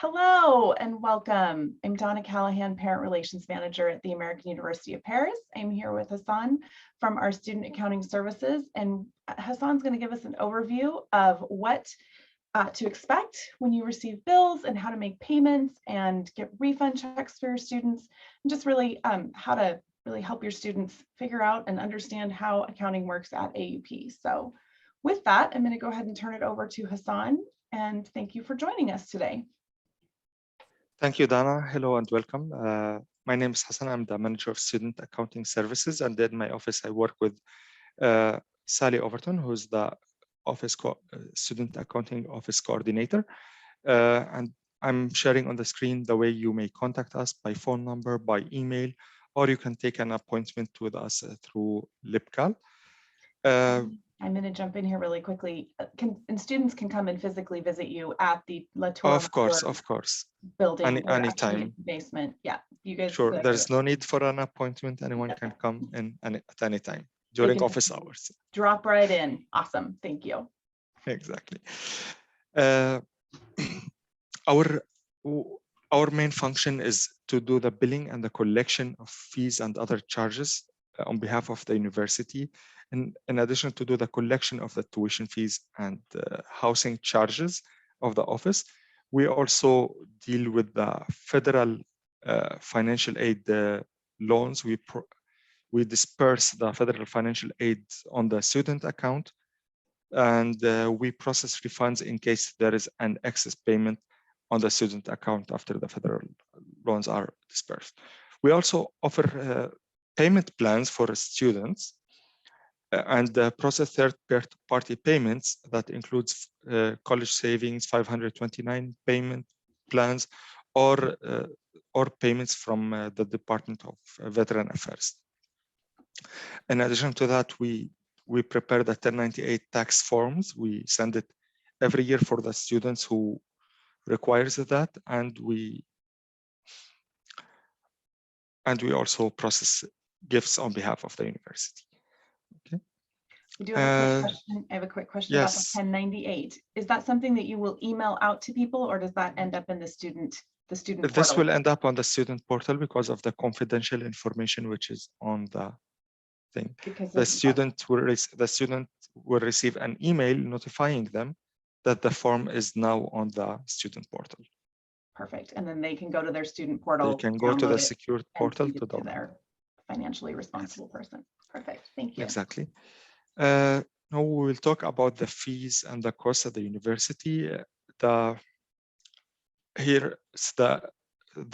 Hello and welcome. I'm Donna Callahan, Parent Relations Manager at the American University of Paris. I'm here with Hassan from our Student Accounting Services, and Hassan's going to give us an overview of what to expect when you receive bills and how to make payments and get refund checks for your students, and just really how to really help your students figure out and understand how accounting works at AUP. So with that, I'm going to go ahead and turn it over to Hassan, and thank you for joining us today. Thank you, Dana. Hello and welcome. My name is Hassan. I'm the manager of Student Accounting Services, and in my office, I work with Sally Overton, who's the Student Accounting Office Coordinator. And I'm sharing on the screen the way you may contact us by phone number, by email, or you can take an appointment with us through LibCal. I'm going to jump in here really quickly. And students can come and physically visit you at the Latour of course. Building. Anytime. Basement. Yeah, you guys. Sure. There's no need for an appointment. Anyone can come in at any time during office hours. Drop right in. Awesome. Thank you. Exactly. Our main function is to do the billing and the collection of fees and other charges on behalf of the university. And in addition to do the collection of the tuition fees and housing charges of the office, we also deal with the federal financial aid loans. We disperse the federal financial aid on the student account, and we process refunds in case there is an excess payment on the student account after the federal loans are dispersed. We also offer payment plans for students and process third-party payments that includes college savings, 529 payment plans, or payments from the Department of Veteran Affairs. In addition to that, we prepare the 1098 tax forms. We send it every year for the students who requires that, and we also process gifts on behalf of the university. Okay. We do have a quick question. I have a quick question about the 1098. Is that something that you will email out to people, or does that end up in the student portal? This will end up on the student portal because of the confidential information which is on the thing. The student will receive an email notifying them that the form is now on the student portal. Perfect. And then they can go to their student portal. They can go to the secured portal to their financially responsible person. Perfect. Thank you. Exactly. Now we will talk about the fees and the costs at the university. Here is the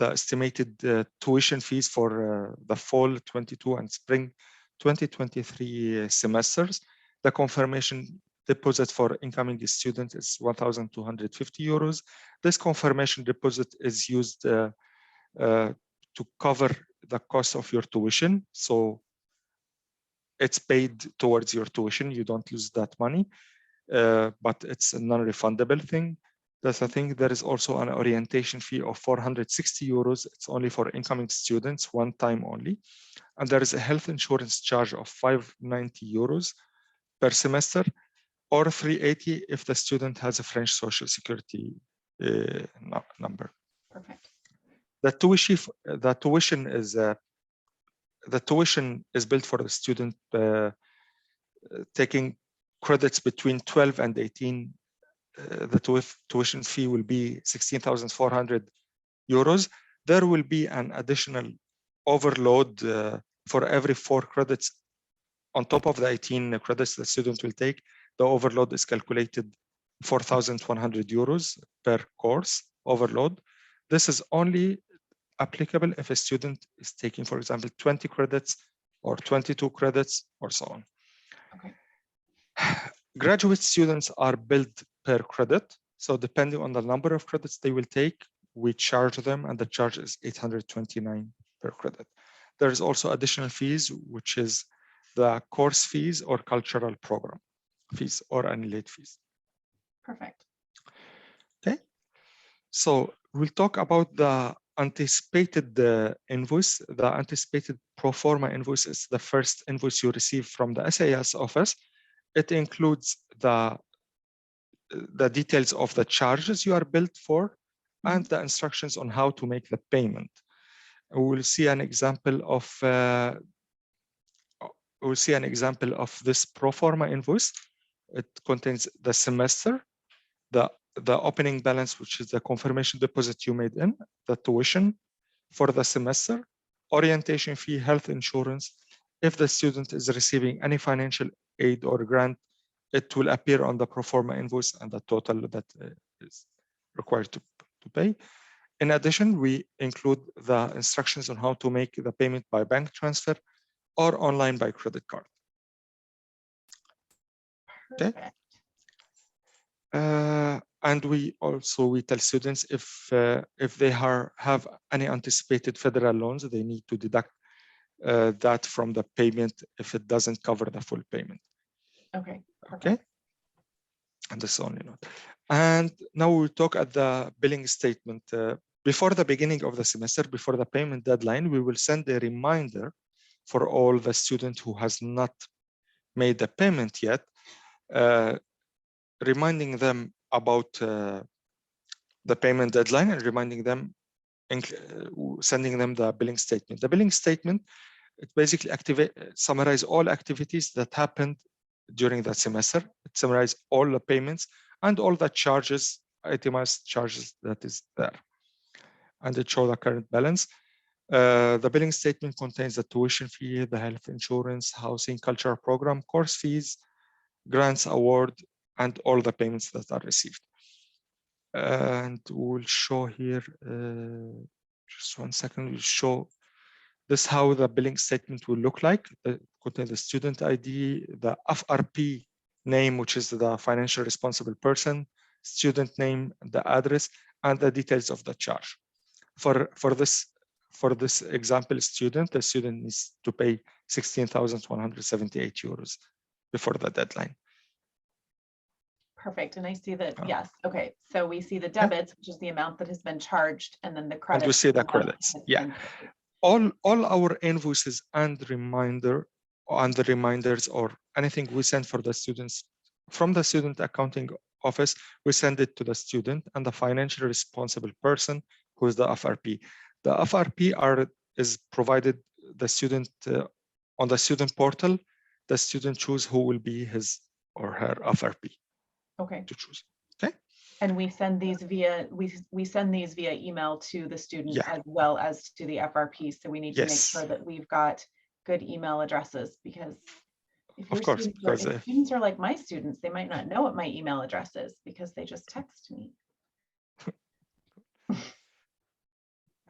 estimated tuition fees for the fall 22 and spring 2023 semesters. The confirmation deposit for incoming students is 1,250 euros. This confirmation deposit is used to cover the cost of your tuition. So it's paid towards your tuition. You don't lose that money, but it's a non-refundable thing. That's the thing. There is also an orientation fee of 460 euros. It's only for incoming students, one time only. And there is a health insurance charge of 590 euros per semester, or 380 if the student has a French social security number. Perfect. The tuition is built for the student taking credits between 12 and 18. The tuition fee will be 16,400 euros. There will be an additional overload for every 4 credits on top of the 18 credits the student will take. The overload is calculated 4,100 euros per course overload. This is only applicable if a student is taking, for example, 20 credits or 22 credits or so on. Okay. Graduate students are billed per credit. So depending on the number of credits they will take, we charge them, and the charge is 829 per credit. There is also additional fees, which is the course fees or cultural program fees or annual fees. Perfect. Okay. So we'll talk about the anticipated invoice. The anticipated pro forma invoice is the first invoice you receive from the SAS office. It includes the details of the charges you are billed for, and the instructions on how to make the payment. We'll see an example of this pro forma invoice. It contains the semester, the opening balance, which is the confirmation deposit you made in, the tuition for the semester, orientation fee, health insurance. If the student is receiving any financial aid or grant, it will appear on the pro forma invoice and the total that is required to pay. In addition, we include the instructions on how to make the payment by bank transfer or online by credit card. Okay. And we tell students if they have any anticipated federal loans, they need to deduct that from the payment if it doesn't cover the full payment. Okay. Perfect. Okay. And this only note. And now we'll talk at the billing statement. Before the beginning of the semester, before the payment deadline, we will send a reminder for all the students who has not made the payment yet, reminding them about the payment deadline and reminding them, sending them the billing statement. The billing statement, it basically summarize all activities that happened during that semester. It summarizes all the payments and all the charges, itemized charges that is there. And it shows the current balance. The billing statement contains the tuition fee, the health insurance, housing, cultural program, course fees, grants award, and all the payments that are received. And we'll show here, just 1 second, we'll show this how the billing statement will look like. It contains the student ID, the FRP name, which is the financial responsible person, student name, the address, and the details of the charge. For this example student, the student needs to pay 16,178 euros before the deadline. Perfect. And I see that, yes. Okay. So we see the debits, which is the amount that has been charged, and then the credits. And we see the credits. Yeah. All our invoices and the reminders or anything we send for the students from the student accounting office, we send it to the student and the financial responsible person who is the FRP. The FRP is provided the student on the student portal. The student choose who will be his or her FRP. Okay. To choose. Okay. And we send these via email to the student, Yeah. as well as to the FRP. So we need to Yes. make sure that we've got good email addresses, because if your Of course, if students are like my students, they might not know what my email address is because they just text me.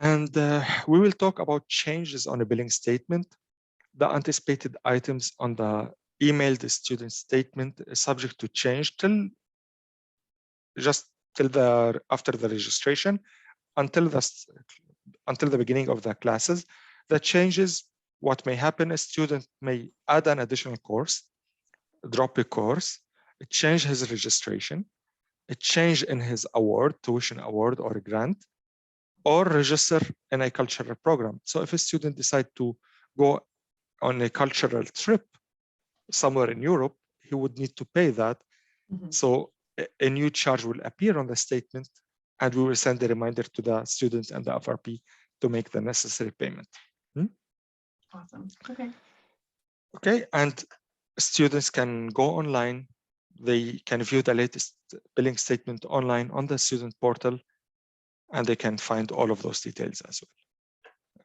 And we will talk about changes on a billing statement. The anticipated items on the emailed student statement is subject to change after the registration until the beginning of the classes. The changes, what may happen, a student may add an additional course, drop a course, change his registration, a change in his award, tuition award or a grant, or register in a cultural program. So if a student decides to go on a cultural trip somewhere in Europe, he would need to pay that. Mm-hmm. So a new charge will appear on the statement, and we will send a reminder to the student and the FRP to make the necessary payment. Awesome. Okay. Okay, and students can go online. They can view the latest billing statement online on the student portal, and they can find all of those details as well.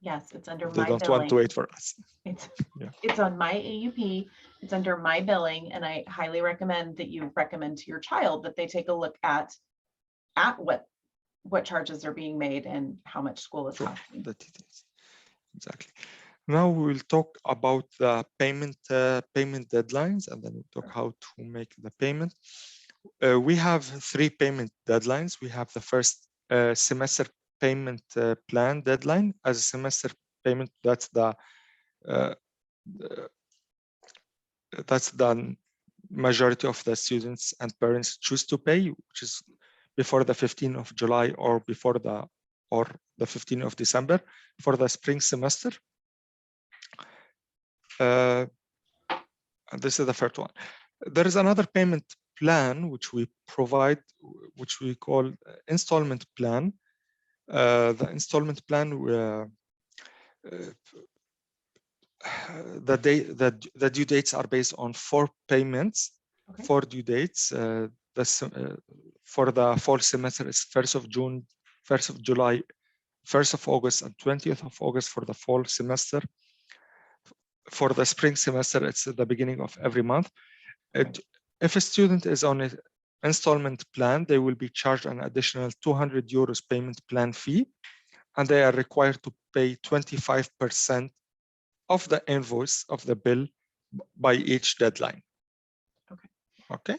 Yes, it's under They my don't billing. want to wait for us. It's on my AUP. It's under my billing, and I highly recommend that you recommend to your child that they take a look at what charges are being made and how much school is costing. The details. Exactly. Now we will talk about the payment deadlines, and then we'll talk how to make the payment. We have 3 payment deadlines. We have the first semester payment plan deadline. As a semester payment, that's the majority of the students and parents choose to pay, which is before the 15th of July or before the 15th of December for the spring semester. And this is the first one. There is another payment plan which we provide, which we call installment plan. The installment plan, the due dates are based on 4 payments, Okay. 4 due dates. For the fall semester is 1st of June, 1st of July, 1st of August, and 20th of August for the fall semester. For the spring semester, it's at the beginning of every month. If a student is on an installment plan, they will be charged an additional 200 euros payment plan fee, and they are required to pay 25% of the invoice of the bill by each deadline. Okay.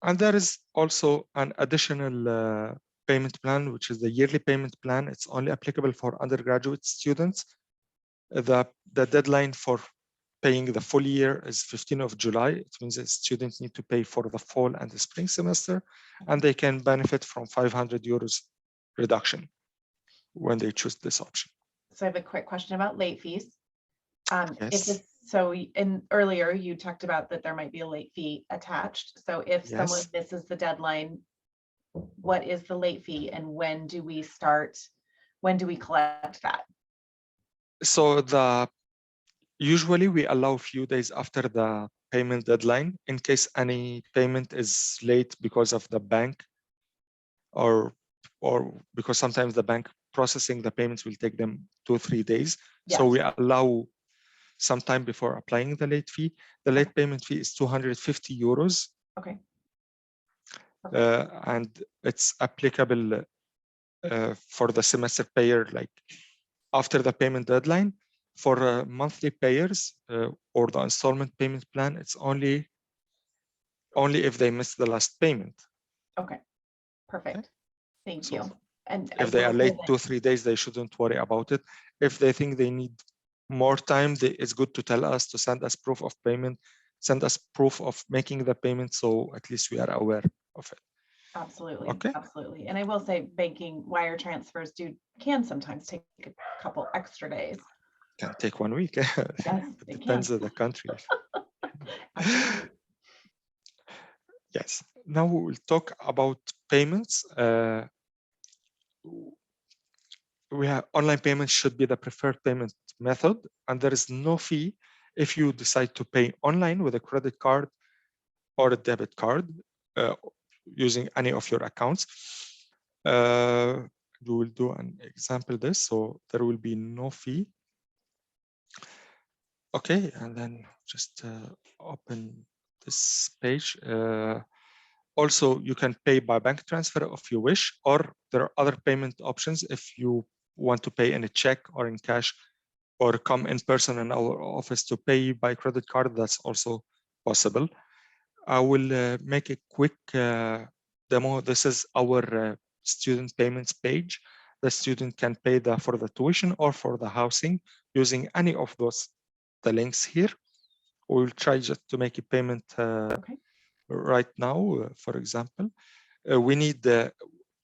And there is also an additional payment plan, which is the yearly payment plan. It's only applicable for undergraduate students. The deadline for paying the full year is 15th of July. It means that students need to pay for the fall and the spring semester, and they can benefit from 500 euros reduction when they choose this option. So I have a quick question about late fees. Yes. Earlier you talked about that there might be a late fee attached. So if Yes. someone misses the deadline, what is the late fee and when do we collect that? So usually we allow a few days after the payment deadline in case any payment is late because of the bank or because sometimes the bank processing the payments will take them 2 or 3 days. Yes. So we allow some time before applying the late fee. The late payment fee is 250 euros. Okay. And it's applicable for the semester payer, like after the payment deadline. For monthly payers or the installment payment plan, it's only if they miss the last payment. Okay, perfect. Okay. Thank you. And if they are late 2 or 3 days, they shouldn't worry about it. If they think they need more time, it's good to tell us, to send us proof of payment, send us proof of making the payment, so at least we are aware of it. Absolutely. Okay. Absolutely. And I will say banking wire transfers can sometimes take a couple extra days. Can take 1 week. Yes, it depends on the country. Yes. Now we will talk about payments. We have online payments should be the preferred payment method, and there is no fee if you decide to pay online with a credit card or a debit card using any of your accounts. We will do an example of this, so there will be no fee. Okay, and then just open this page. Also, you can pay by bank transfer if you wish, or there are other payment options if you want to pay in a check or in cash, or come in person in our office to pay by credit card. That's also possible. I will make a quick demo. This is our student payments page. The student can pay for the tuition or for the housing using any of the links here. We'll try just to make a payment right now. For example, we need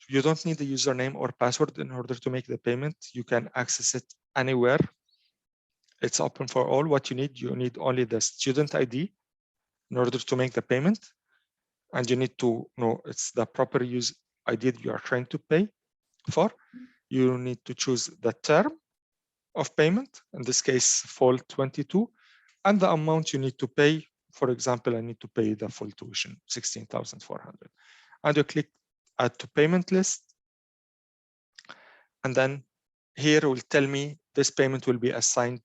you don't need the username or password in order to make the payment. You can access it anywhere. It's open for all. What you need only the student ID in order to make the payment. And you need to know it's the proper use ID you are trying to pay for. You need to choose the term of payment, in this case, fall 22, and the amount you need to pay. For example, I need to pay the full tuition, 16,400. And you click add to payment list. And then here it will tell me this payment will be assigned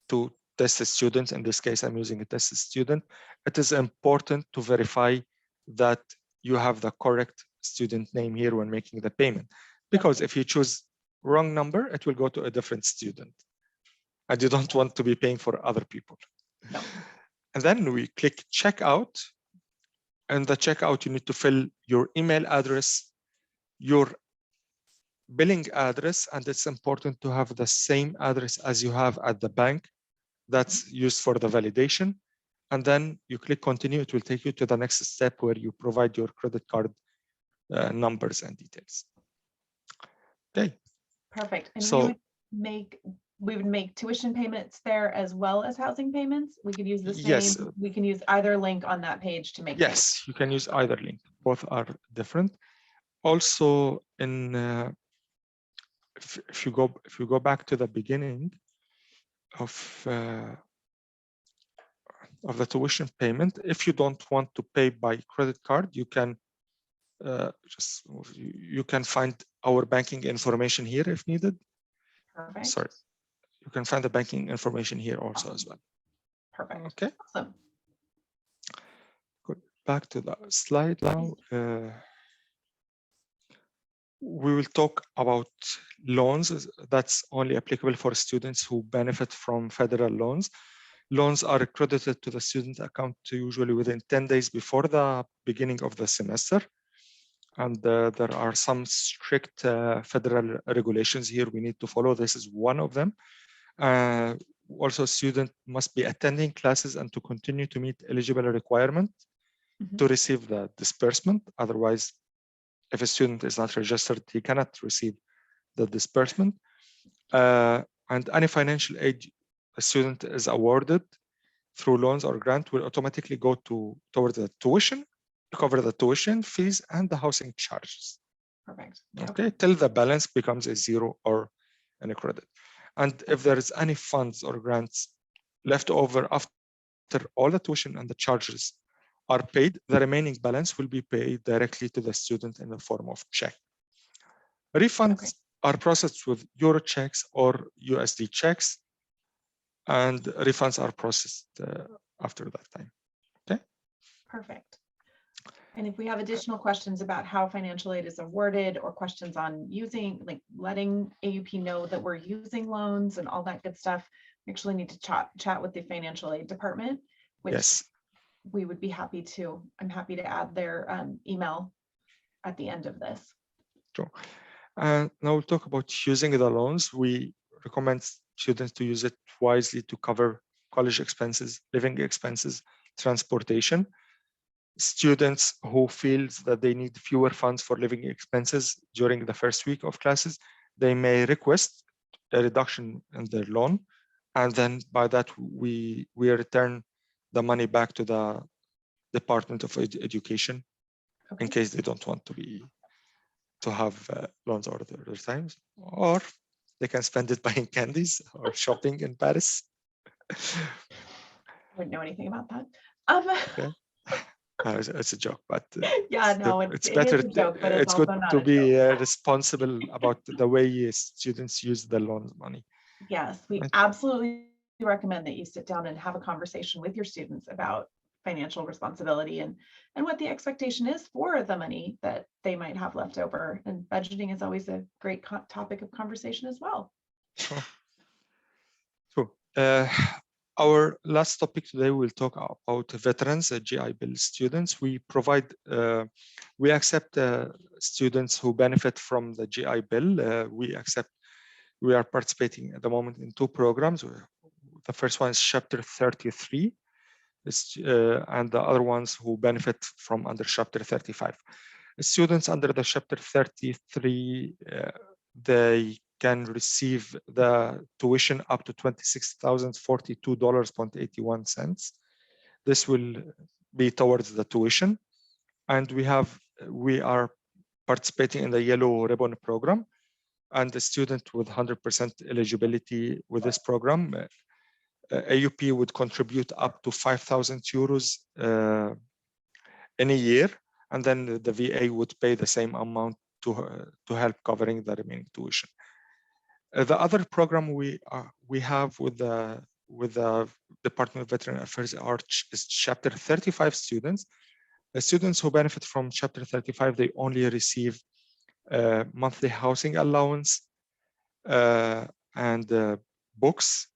to test students. In this case, I'm using a test student. It is important to verify that you have the correct student name here when making the payment. Because if you choose wrong number, it will go to a different student. And you don't want to be paying for other people. No. And then we click checkout. And the checkout, you need to fill your email address, your billing address, and it's important to have the same address as you have at the bank. That's used for the validation. And then you click continue. It will take you to the next step where you provide your credit card numbers and details. Okay. Perfect. And so we would make tuition payments there as well as housing payments. We could use the same. Yes. We can use either link on that page to make. Yes, payments. You can use either link. Both are different. Also, in if you go back to the beginning of the tuition payment, if you don't want to pay by credit card, you can you can find our banking information here if needed. Perfect. Sorry, you can find the banking information here also as well. Perfect. Okay. Awesome. Good. Back to the slide now. We will talk about loans that's only applicable for students who benefit from federal loans. Loans are credited to the student account usually within 10 days before the beginning of the semester. And there are some strict federal regulations here we need to follow. This is one of them. Also, student must be attending classes and to continue to meet eligible requirement to receive the disbursement. Otherwise, if a student is not registered, he cannot receive the disbursement. And any financial aid a student is awarded through loans or grant will automatically go towards the tuition, to cover the tuition fees and the housing charges. Perfect. Okay, till the balance becomes a zero or a credit. And if there is any funds or grants left over after all the tuition and the charges are paid, the remaining balance will be paid directly to the student in the form of check. Refunds are processed with Euro checks or USD checks, and refunds are processed after that time. Okay. Perfect. And if we have additional questions about how financial aid is awarded or questions on using, like letting AUP know that we're using loans and all that good stuff, we actually need to chat with the financial aid department, which we would be happy to. I'm happy to add their email at the end of this. Sure. And now we'll talk about using the loans. We recommend students to use it wisely to cover college expenses, living expenses, transportation. Students who feel that they need fewer funds for living expenses during the first week of classes, they may request a reduction in their loan. And then by that, we return the money back to the Department of Education in case they don't want to have loans all their times, or they can spend it buying candies or shopping in Paris. I wouldn't know anything about that. Okay. It's a joke, but yeah, no, it's better. It is a joke, but it's also good not to be joke. responsible about the way students use the loan money. Yes, we absolutely recommend that you sit down and have a conversation with your students about financial responsibility and what the expectation is for the money that they might have left over. And budgeting is always a great topic of conversation as well. Sure. Our last topic today, we'll talk about veterans, GI Bill students. We accept students who benefit from the GI Bill. We are participating at the moment in two programs. The first one is Chapter 33, and the other ones who benefit from under Chapter 35. Students under the Chapter 33, they can receive the tuition up to $26,042.81. This will be towards the tuition. And we are participating in the Yellow Ribbon program. And the student with 100% eligibility with this program, AUP would contribute up to 5,000 euros in a year. And then the VA would pay the same amount to help covering the remaining tuition. The other program we have with the Department of Veteran Affairs is Chapter 35 students. The students who benefit from Chapter 35, they only receive monthly housing allowance and books,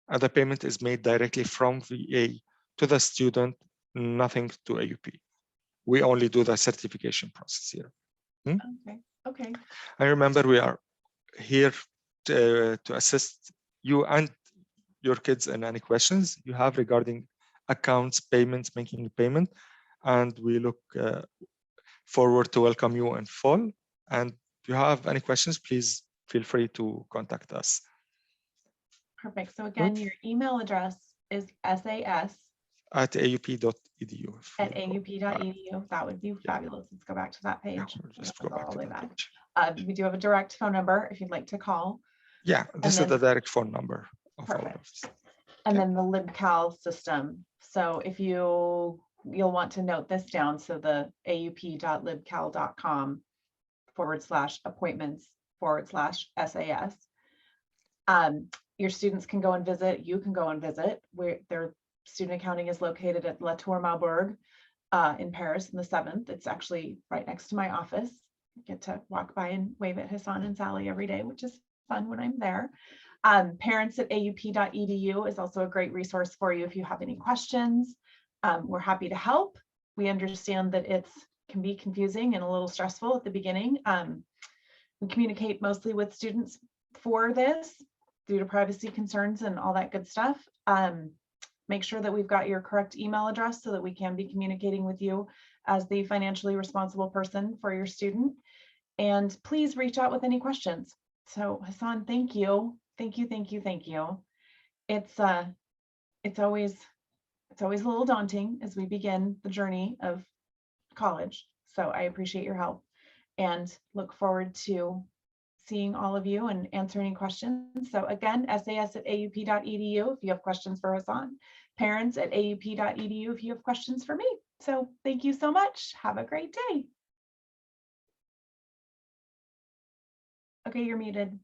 and the payment is made directly from VA to the student, nothing to AUP. We only do the certification process here. Okay. I remember we are here to assist you and your kids in any questions you have regarding accounts, payments, making a payment, and we look forward to welcome you in fall. And if you have any questions, please feel free to contact us. Perfect. So again, your email address is SAS At aup.edu. At aup.edu. That would be fabulous. Let's go back to that page. Just go back all to the way that back. page. We do have a direct phone number if you'd like to call. Yeah, this is the direct phone number of all of us. And then the LibCal system. So if you'll want to note this down. So the aup.libcal.com/appointments/SAS. Your students can go and visit, you can go and visit, where their student accounting is located at La Tour Maubourg in Paris in the 7th. It's actually right next to my office. I get to walk by and wave at Hassan and Sally every day, which is fun when I'm there. Parents at aup.edu is also a great resource for you if you have any questions. We're happy to help. We understand that it can be confusing and a little stressful at the beginning. We communicate mostly with students for this due to privacy concerns and all that good stuff. Make sure that we've got your correct email address so that we can be communicating with you as the financially responsible person for your student. And please reach out with any questions. So Hassan, thank you. Thank you, thank you, thank you. It's always a little daunting as we begin the journey of college. So I appreciate your help and look forward to seeing all of you and answer any questions. So again, SAS@aup.edu if you have questions for Hassan, parents at aup.edu if you have questions for me. So thank you so much. Have a great day. Okay, you're muted.